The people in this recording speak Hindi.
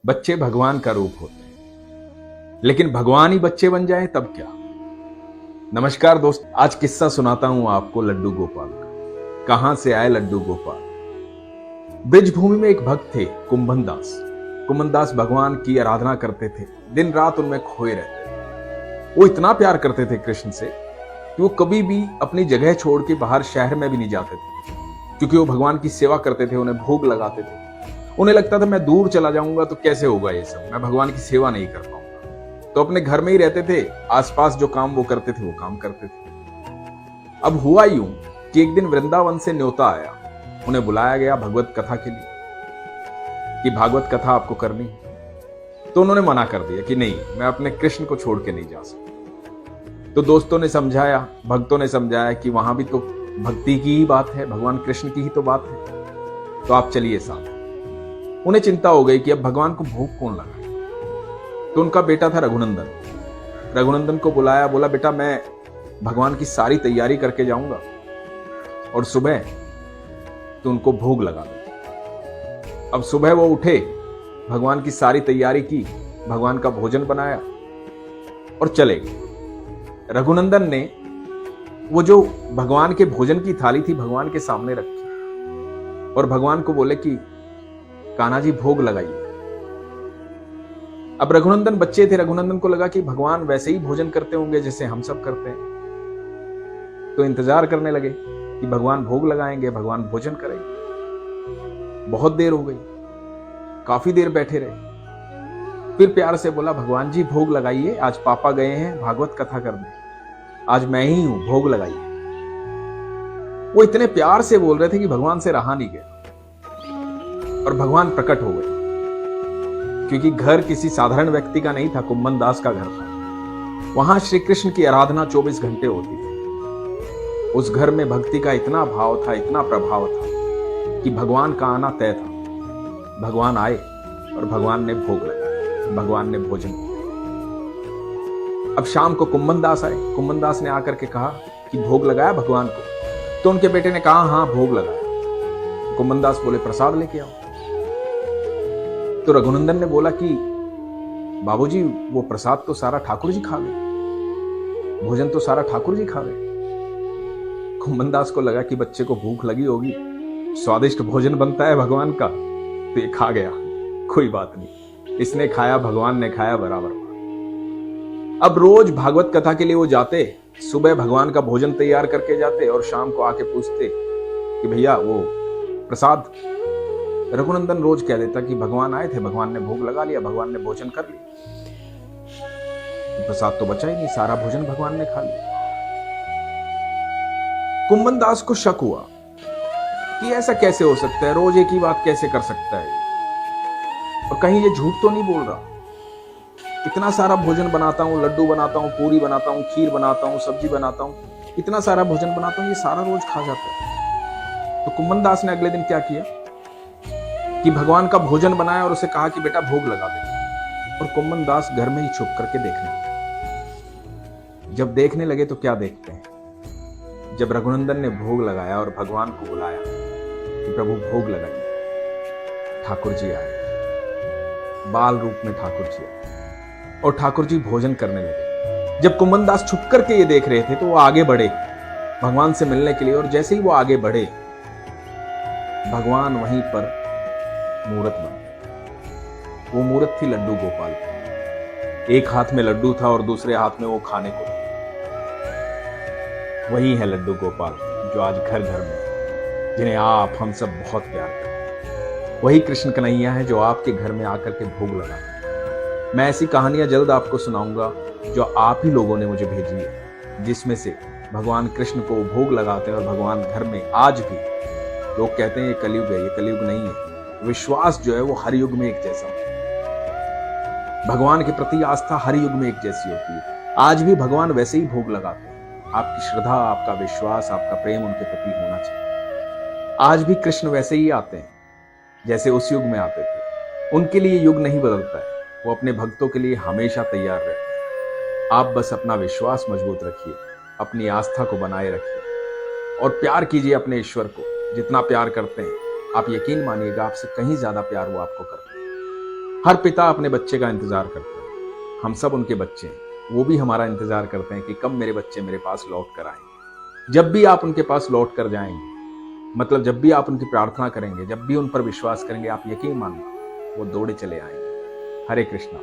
बच्चे भगवान का रूप होते हैं, लेकिन भगवान ही बच्चे बन जाए तब क्या। नमस्कार दोस्त, आज किस्सा सुनाता हूं आपको लड्डू गोपाल का। कहां से आए लड्डू गोपाल। ब्रिजभूमि में एक भक्त थे, कुंभन दास। कुंभन दास भगवान की आराधना करते थे, दिन रात उनमें खोए रहते थे। वो इतना प्यार करते थे कृष्ण से कि वो कभी भी अपनी जगह छोड़ के बाहर शहर में भी नहीं जाते थे, क्योंकि वो भगवान की सेवा करते थे, उन्हें भोग लगाते थे। उन्हें लगता था मैं दूर चला जाऊंगा तो कैसे होगा ये सब, मैं भगवान की सेवा नहीं कर पाऊंगा। तो अपने घर में ही रहते थे, आसपास जो काम वो करते थे वो काम करते थे। अब हुआ यूं कि एक दिन वृंदावन से न्योता आया, उन्हें बुलाया गया भगवत कथा के लिए कि भागवत कथा आपको करनी है। तो उन्होंने मना कर दिया कि नहीं, मैं अपने कृष्ण को छोड़ के नहीं जा सकता। तो दोस्तों ने समझाया, भक्तों ने समझाया कि वहां भी तो भक्ति की ही बात है, भगवान कृष्ण की ही तो बात है, तो आप चलिए साथ। उन्हें चिंता हो गई कि अब भगवान को भोग कौन लगाए। तो उनका बेटा था रघुनंदन। रघुनंदन को बुलाया, बोला बेटा मैं भगवान की सारी तैयारी करके जाऊंगा और सुबह तो उनको भोग लगा दो। अब सुबह वो उठे, भगवान की सारी तैयारी की, भगवान का भोजन बनाया और चले गए। रघुनंदन ने वो जो भगवान के भोजन की थाली थी भगवान के सामने रखी और भगवान को बोले कि कान्हा जी भोग लगाइए। अब रघुनंदन बच्चे थे, रघुनंदन को लगा कि भगवान वैसे ही भोजन करते होंगे जैसे हम सब करते हैं। तो इंतजार करने लगे कि भगवान भोग लगाएंगे, भगवान भोजन करेंगे। बहुत देर हो गई, काफी देर बैठे रहे। फिर प्यार से बोला भगवान जी भोग लगाइए, आज पापा गए हैं भागवत कथा करने, आज मैं ही हूं, भोग लगाइए। वो इतने प्यार से बोल रहे थे कि भगवान से रहा नहीं गया और भगवान प्रकट हो गए। क्योंकि घर किसी साधारण व्यक्ति का नहीं था, कुंभन दास का घर था। वहां श्री कृष्ण की आराधना 24 घंटे होती थी। उस घर में भक्ति का इतना भाव था, इतना प्रभाव था कि भगवान का आना तय था। भगवान आए और भगवान ने भोग लगाया, भगवान ने भोजन किया। अब शाम को कुंभन दास आए। कुंभन दास ने आकर के कहा कि भोग लगाया भगवान को। तो उनके बेटे ने कहा हाँ भोग लगाया। कुंभन दास बोले प्रसाद लेके आओ। तो रघुनंदन ने बोला कि बाबूजी वो प्रसाद तो सारा ठाकुर जी खा गए, भोजन तो सारा ठाकुर जी खा गए। कुंभन दास को लगा कि बच्चे को भूख लगी होगी, स्वादिष्ट भोजन बनता है भगवान का, तो ये खा गया, कोई बात नहीं, इसने खाया भगवान ने खाया बराबर। अब रोज भागवत कथा के लिए वो जाते, सुबह भगवान का भोजन तैयार करके जाते और शाम को आके पूछते कि भैया वो प्रसाद। रघुनंदन रोज कह देता कि भगवान आए थे, भगवान ने भोग लगा लिया, भगवान ने भोजन कर लिया। तो प्रसाद तो बचा ही नहीं, सारा भोजन भगवान ने खा लिया। कुंभन दास को शक हुआ कि ऐसा कैसे हो सकता है, रोज एक ही बात कैसे कर सकता है, और कहीं ये झूठ तो नहीं बोल रहा। इतना सारा भोजन बनाता हूं, लड्डू बनाता हूं, पूरी बनाता हूं, खीर बनाता हूं, सब्जी बनाता हूं, इतना सारा भोजन बनाता हूं, ये सारा रोज खा जाता है। तो कुंभन दास ने अगले दिन क्या किया कि भगवान का भोजन बनाया और उसे कहा कि बेटा भोग लगा दे। और कुंभन दास घर में ही छुप करके देखने लगे। जब देखने लगे तो क्या देखते हैं, जब रघुनंदन ने भोग लगाया और भगवान को बुलाया कि प्रभु भोग लगाइए, ठाकुर जी आए, बाल रूप में ठाकुर जी आए और ठाकुर जी भोजन करने लगे। जब कुंभन दास छुप करके ये देख रहे थे तो वो आगे बढ़े भगवान से मिलने के लिए, और जैसे ही वो आगे बढ़े भगवान वहीं पर मूर्त बन गए। वो मूर्त थी लड्डू गोपाल की। एक हाथ में लड्डू था और दूसरे हाथ में वो खाने को। वही है लड्डू गोपाल जो आज घर घर में, जिन्हें आप हम सब बहुत प्यार करते हैं। वही कृष्ण कन्हैया है जो आपके घर में आकर के भोग लगाते। मैं ऐसी कहानियां जल्द आपको सुनाऊंगा जो आप ही लोगों ने मुझे भेजी है, जिसमें से भगवान कृष्ण को भोग लगाते हैं और भगवान घर में आज भी। लोग कहते हैं ये कलयुग है, ये कलयुग नहीं है। विश्वास जो है वो हर युग में एक जैसा है। भगवान के प्रति आस्था हर युग में एक जैसी होती है। आज भी भगवान वैसे ही भोग लगाते हैं। आपकी श्रद्धा, आपका विश्वास, आपका प्रेम उनके प्रति होना चाहिए। आज भी कृष्ण वैसे ही आते हैं जैसे उस युग में आते थे। उनके लिए युग नहीं बदलता है, वो अपने भक्तों के लिए हमेशा तैयार रहते हैं। आप बस अपना विश्वास मजबूत रखिए, अपनी आस्था को बनाए रखिए और प्यार कीजिए अपने ईश्वर को। जितना प्यार करते हैं आप यकीन मानिएगा आपसे कहीं ज्यादा प्यार वो आपको करते हैं। हर पिता अपने बच्चे का इंतजार करता है, हम सब उनके बच्चे हैं, वो भी हमारा इंतजार करते हैं कि कब मेरे बच्चे मेरे पास लौट कर आएंगे। जब भी आप उनके पास लौट कर जाएंगे, मतलब जब भी आप उनकी प्रार्थना करेंगे, जब भी उन पर विश्वास करेंगे, आप यकीन मानना वो दौड़े चले आएंगे। हरे कृष्णा।